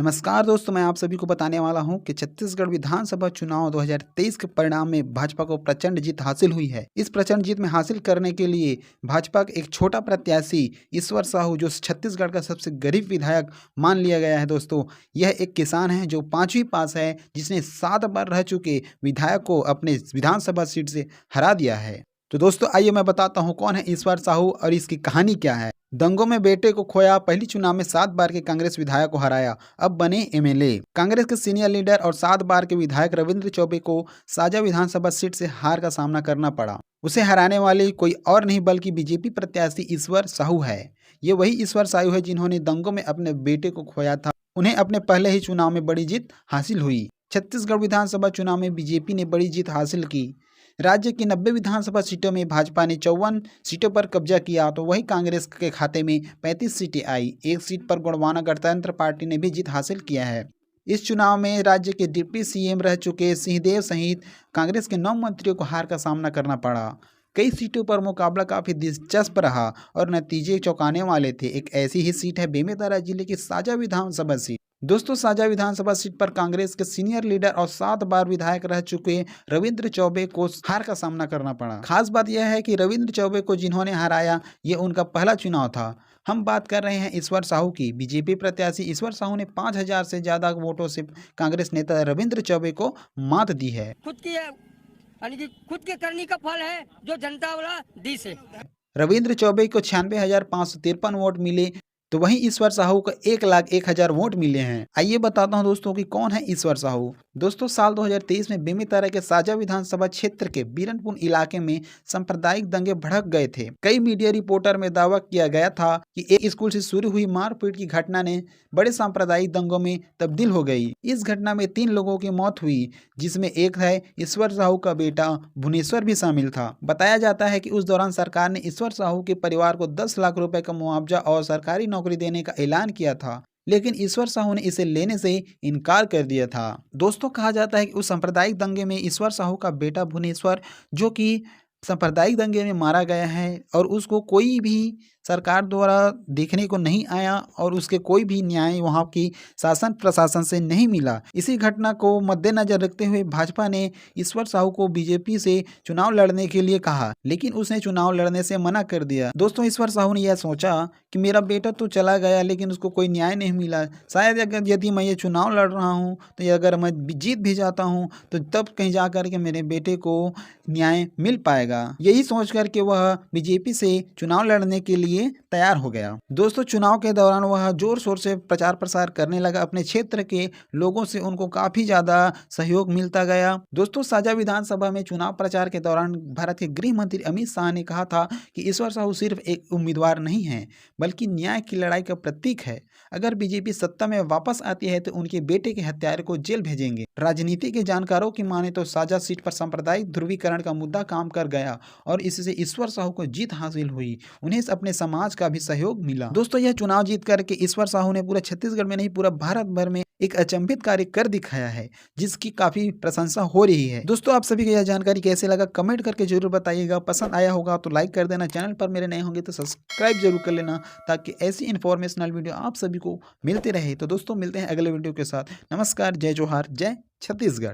नमस्कार दोस्तों, मैं आप सभी को बताने वाला हूं कि छत्तीसगढ़ विधानसभा चुनाव 2023 के परिणाम में भाजपा को प्रचंड जीत हासिल हुई है। इस प्रचंड जीत में हासिल करने के लिए भाजपा के एक छोटा प्रत्याशी ईश्वर साहू, जो छत्तीसगढ़ का सबसे गरीब विधायक मान लिया गया है दोस्तों, यह एक किसान है जो 5वीं पास है, जिसने 7 बार रह चुके विधायक को अपने विधानसभा सीट से हरा दिया है। तो दोस्तों आइए मैं बताता हूँ कौन है ईश्वर साहू और इसकी कहानी क्या है। दंगों में बेटे को खोया, पहली चुनाव में 7 बार के कांग्रेस विधायक को हराया, अब बने एमएलए। कांग्रेस के सीनियर लीडर और 7 बार के विधायक रविंद्र चौबे को साजा विधानसभा सीट से हार का सामना करना पड़ा। उसे हराने वाले कोई और नहीं बल्कि बीजेपी प्रत्याशी ईश्वर साहू है। ये वही ईश्वर साहू है जिन्होंने दंगों में अपने बेटे को खोया था। उन्हें अपने पहले ही चुनाव में बड़ी जीत हासिल हुई। छत्तीसगढ़ विधानसभा चुनाव में बीजेपी ने बड़ी जीत हासिल की। राज्य की 90 विधानसभा सीटों में भाजपा ने 54 सीटों पर कब्जा किया, तो वहीं कांग्रेस के खाते में 35 सीटें आई। एक सीट पर गोंडवाना गणतंत्र पार्टी ने भी जीत हासिल किया है। इस चुनाव में राज्य के डिप्टी सीएम रह चुके सिंहदेव सहित कांग्रेस के 9 मंत्रियों को हार का सामना करना पड़ा। कई सीटों पर मुकाबला काफी दिलचस्प रहा और नतीजे चौंकाने वाले थे। एक ऐसी ही सीट है बेमेतरा जिले की साजा विधानसभा सीट। दोस्तों, साजा विधानसभा सीट पर कांग्रेस के सीनियर लीडर और 7 बार विधायक रह चुके रविंद्र चौबे को हार का सामना करना पड़ा। खास बात यह है कि रविंद्र चौबे को जिन्होंने हराया, ये उनका पहला चुनाव था। हम बात कर रहे हैं ईश्वर साहू की। बीजेपी प्रत्याशी ईश्वर साहू ने 5000 से ज्यादा वोटों से कांग्रेस नेता रविंद्र चौबे को मात दी है। खुद के करनी का फल है जो जनता वाला दी से। रविंद्र चौबे को 96,553 वोट मिले, तो वहीं ईश्वर साहू को 1,01,000 वोट मिले हैं। आइए बताता हूं दोस्तों कि कौन है ईश्वर साहू। दोस्तों, साल 2023 में बेमेतरा के साजा विधानसभा क्षेत्र के बीरनपुर इलाके में सांप्रदायिक दंगे भड़क गए थे। कई मीडिया रिपोर्टर में दावा किया गया था कि एक स्कूल से शुरू हुई मारपीट की घटना ने बड़े सांप्रदायिक दंगों में तब्दील हो गई। इस घटना में 3 लोगों की मौत हुई, जिसमें एक है ईश्वर साहू का बेटा भुवनेश्वर भी शामिल था। बताया जाता है कि उस दौरान सरकार ने ईश्वर साहू के परिवार को 10 लाख रुपए का मुआवजा और सरकारी नौकरी देने का ऐलान किया था, लेकिन ईश्वर साहू ने इसे लेने से इनकार कर दिया था। दोस्तों, कहा जाता है कि उस सांप्रदायिक दंगे में ईश्वर साहू का बेटा भुवनेश्वर, जो कि सांप्रदायिक दंगे में मारा गया है, और उसको कोई भी सरकार द्वारा देखने को नहीं आया और उसके कोई भी न्याय वहां की शासन प्रशासन से नहीं मिला। इसी घटना को मद्देनजर रखते हुए भाजपा ने ईश्वर साहू को बीजेपी से चुनाव लड़ने के लिए कहा, लेकिन उसने चुनाव लड़ने से मना कर दिया। दोस्तों, ईश्वर साहू ने यह सोचा कि मेरा बेटा तो चला गया, लेकिन उसको कोई न्याय नहीं मिला। शायद अगर यदि मैं ये चुनाव लड़ रहा हूँ तो अगर मैं जीत भी जाता हूँ तो तब कहीं जा कर के मेरे बेटे को न्याय मिल पाएगा। यही सोच करके वह बीजेपी से चुनाव लड़ने के लिए तैयार हो गया। दोस्तों, चुनाव के दौरान वह जोर शोर से प्रचार प्रसार करने लगा। अपने क्षेत्र के लोगों से उनको काफी ज्यादा सहयोग मिलता गया। दोस्तों, साजा विधानसभा में चुनाव प्रचार के दौरान भारत के गृह मंत्री अमित शाह ने कहा था कि ईश्वर साहू सिर्फ एक उम्मीदवार नहीं है, बल्कि न्याय की लड़ाई का प्रतीक है। अगर बीजेपी सत्ता में वापस आती है तो उनके बेटे के हत्यारे को जेल भेजेंगे। राजनीति के जानकारों की माने तो साजा सीट पर सांप्रदायिक ध्रुवीकरण का मुद्दा काम कर गया और इससे ईश्वर साहू को जीत हासिल हुई। उन्हें अपने समाज का भी सहयोग मिला। दोस्तों, यह चुनाव जीत करके ईश्वर साहू ने पूरे छत्तीसगढ़ में नहीं, पूरा भारत भर में एक अचंभित कार्य कर दिखाया है, जिसकी काफी प्रशंसा हो रही है। दोस्तों, आप सभी को यह जानकारी कैसे लगा कमेंट करके जरूर बताइएगा। पसंद आया होगा तो लाइक कर देना, चैनल पर मेरे नए होंगे तो सब्सक्राइब जरूर कर लेना, ताकि ऐसी इन्फॉर्मेशनल वीडियो आप सभी को मिलते रहे। तो दोस्तों, मिलते हैं अगले वीडियो के साथ। नमस्कार, जय जोहार, जय छत्तीसगढ़।